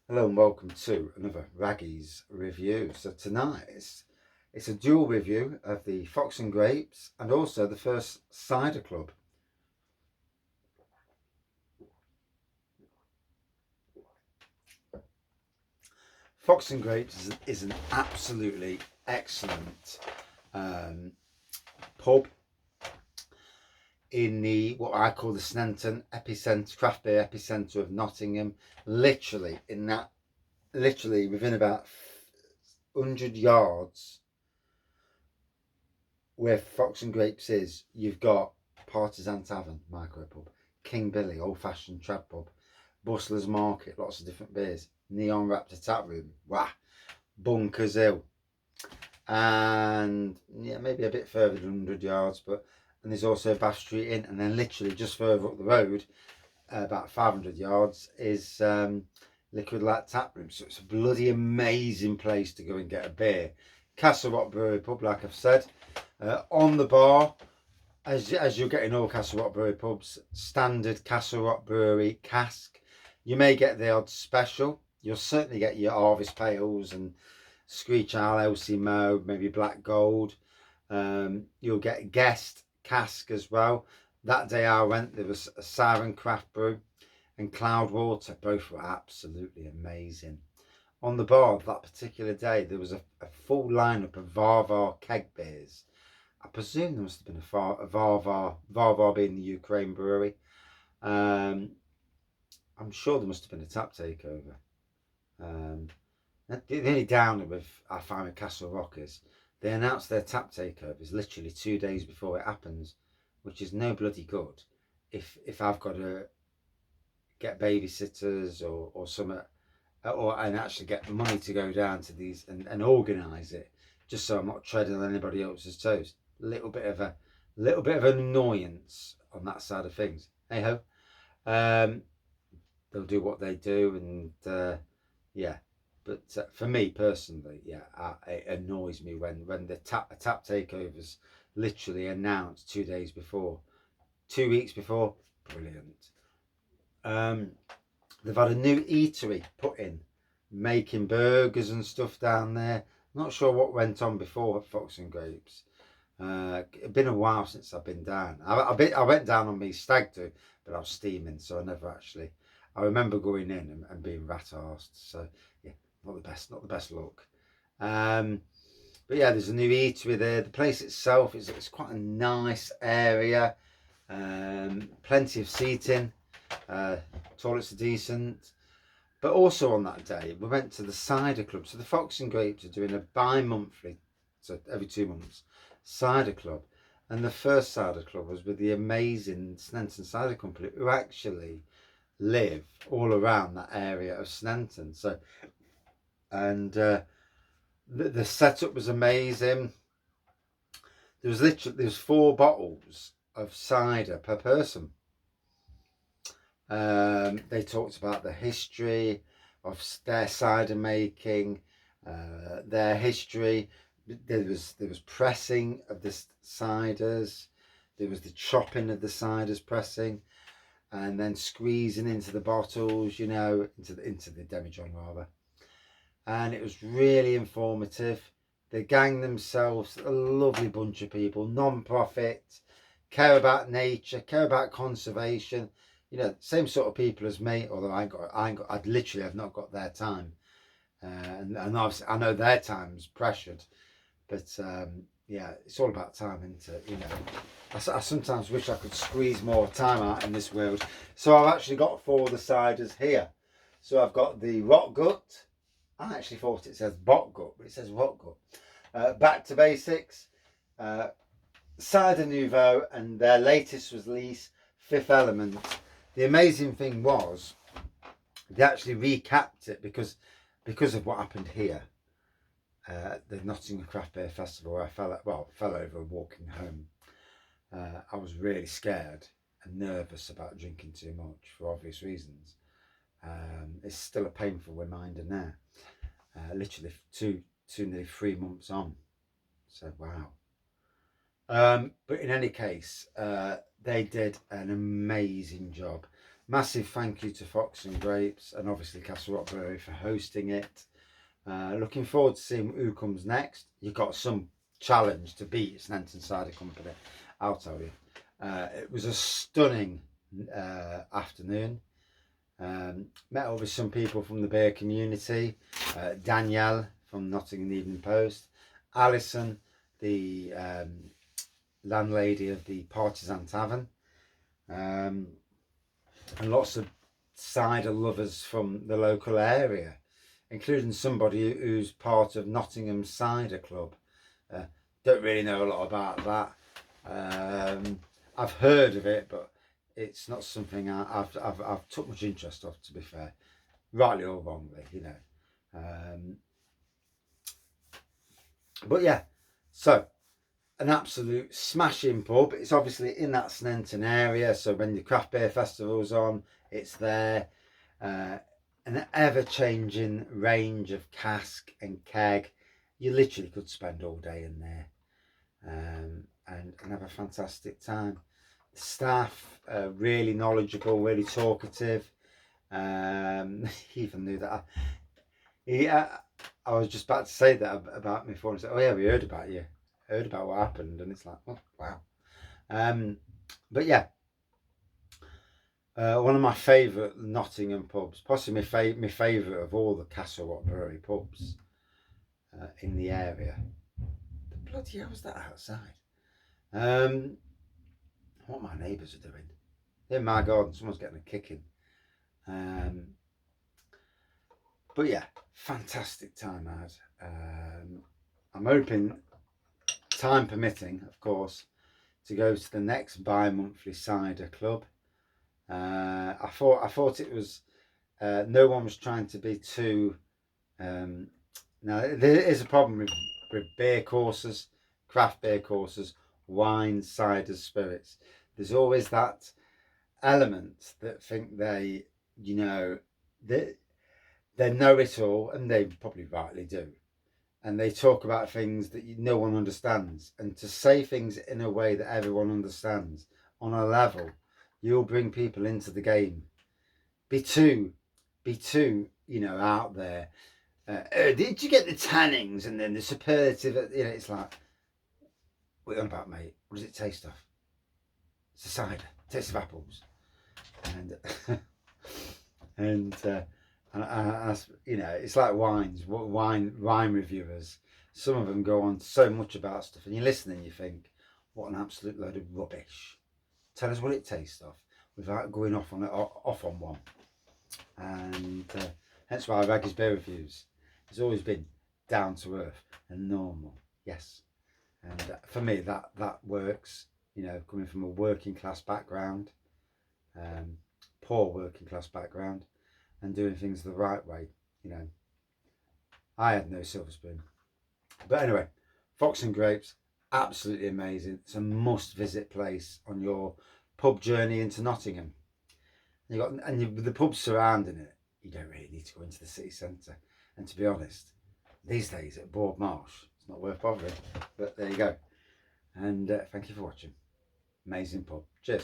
Hello and welcome to another Raggy's review. So tonight it's a dual review of the Fox and Grapes and also the first Cider Club. Fox and Grapes is an absolutely excellent pub in the what I call the Sneinton epicenter, craft beer epicenter of Nottingham. Literally within about 100 yards where Fox and Grapes is, you've got Partisan Tavern, micro pub, King Billy, old fashioned trad pub, Bustler's Market, lots of different beers, Neon Raptor Tap Room, wah, Bunkers Hill, and yeah, maybe a bit further than 100 yards, and there's also Bath Street Inn, and then literally just further up the road, about 500 yards, is Liquid Light Tap Room. So it's a bloody amazing place to go and get a beer. Castle Rock Brewery pub, like I've said. On the bar, as you're getting all Castle Rock Brewery pubs, standard Castle Rock Brewery cask. You may get the odd special. You'll certainly get your Harvest Pales and Screech Owl, LC Mo, maybe Black Gold. You'll get guest cask as well. That day I went, there was a Siren Craft Brew and Cloudwater. Both were absolutely amazing. On the bar that particular day, there was a full lineup of Varvar keg beers. I presume there must have been a Varvar being the Ukraine brewery. I'm sure there must have been a tap takeover. The only downer with I find with Castle Rock is they announce their tap takeovers literally 2 days before it happens, which is no bloody good. If I've got to get babysitters or something, and actually get money to go down to these and organise it, just so I'm not treading on anybody else's toes. Little bit of an annoyance on that side of things. Hey ho, they'll do what they do, and yeah. But for me personally, yeah, it annoys me when the tap takeovers literally announced 2 days before, 2 weeks before. Brilliant. They've had a new eatery put in, making burgers and stuff down there. Not sure what went on before at Fox and Grapes. It's been a while since I've been down. I went down on me stag do, but I was steaming, so I never actually. I remember going in and being rat-arsed. So yeah, not the best look. But yeah, there's a new eatery there. The place itself it's quite a nice area. Plenty of seating. Toilets are decent. But also on that day, we went to the Cider Club. So the Fox and Grapes are doing a bi-monthly, so every 2 months, Cider Club. And the first Cider Club was with the amazing Sneinton Cider Company, who actually live all around that area of Sneinton. So, and the setup was amazing. There was 4 bottles of cider per person. They talked about the history of their cider making, their history. There was pressing of the ciders. There was the chopping of the ciders, pressing, and then squeezing into the bottles, into the demijohn rather. And it was really informative. The gang themselves, a lovely bunch of people, non-profit, care about nature, care about conservation. Same sort of people as me. Although I literally have not got their time, and obviously I know their time's pressured. But yeah, it's all about time, isn't it? I sometimes wish I could squeeze more time out in this world. So I've actually got 4 of the ciders here. So I've got the Rock Gut. I actually thought it says Bot Gut, but it says Rock Gut. Back to Basics, Cider Nouveau, and their latest release, Fifth Element. The amazing thing was they actually recapped it because of what happened here. The Nottingham Craft Beer Festival, where I fell over walking home. I was really scared and nervous about drinking too much for obvious reasons. It's still a painful reminder now. Literally nearly 3 months on. So wow. But in any case, they did an amazing job. Massive thank you to Fox and Grapes and obviously Castle Rock Brewery for hosting it. Looking forward to seeing who comes next. You've got some challenge to beat Sneinton Cider Company, I'll tell you. It was a stunning afternoon. Met up with some people from the beer community. Danielle from Nottingham Evening Post. Alison, the landlady of the Partisan Tavern. And lots of cider lovers from the local area, including somebody who's part of Nottingham Cider Club. Don't really know a lot about that. I've heard of it, but it's not something I've took much interest of, to be fair, rightly or wrongly, you know. But yeah, so an absolute smashing pub. It's obviously in that Sneinton area, so when the craft beer festival's on, it's there. An ever-changing range of cask and keg. You literally could spend all day in there and have a fantastic time. The staff really knowledgeable, really talkative. He even knew that I was just about to say that about me before, and said, "Oh yeah, we heard about you, heard about what happened," and it's like, oh wow. But yeah, one of my favourite Nottingham pubs, possibly my favourite of all the Castle Rock Brewery pubs in the area. The bloody hell was that outside? What my neighbours are doing in my garden, someone's getting a kicking. But yeah, fantastic time I had. I'm hoping, time permitting, of course, to go to the next bi-monthly cider club. I thought it was no one was trying to be too. Now there is a problem with beer courses, craft beer courses, wine, ciders, spirits. There's always that element that think they, you know, they know it all, and they probably rightly do. And they talk about things that no one understands. And to say things in a way that everyone understands on a level, you'll bring people into the game. Be too, you know, out there. Did you get the tannings and then the superlative? You know, it's like, what are you on about, mate? What does it taste of? It's a cider. Taste of apples. And you know, it's like wines. Wine reviewers. Some of them go on so much about stuff, and you listen and you think, what an absolute load of rubbish. Tell us what it tastes of without going off on one. And hence why I rag his beer reviews. It's always been down to earth and normal. Yes, and for me that works. You know, coming from a working class background, poor working class background, and doing things the right way. You know, I had no silver spoon. But anyway, Fox and Grapes, absolutely amazing. It's a must visit place on your pub journey into Nottingham. With the pubs surrounding it, you don't really need to go into the city centre. And to be honest, these days at Broad Marsh, it's not worth bothering. But there you go. And thank you for watching. Amazing pub. Cheers.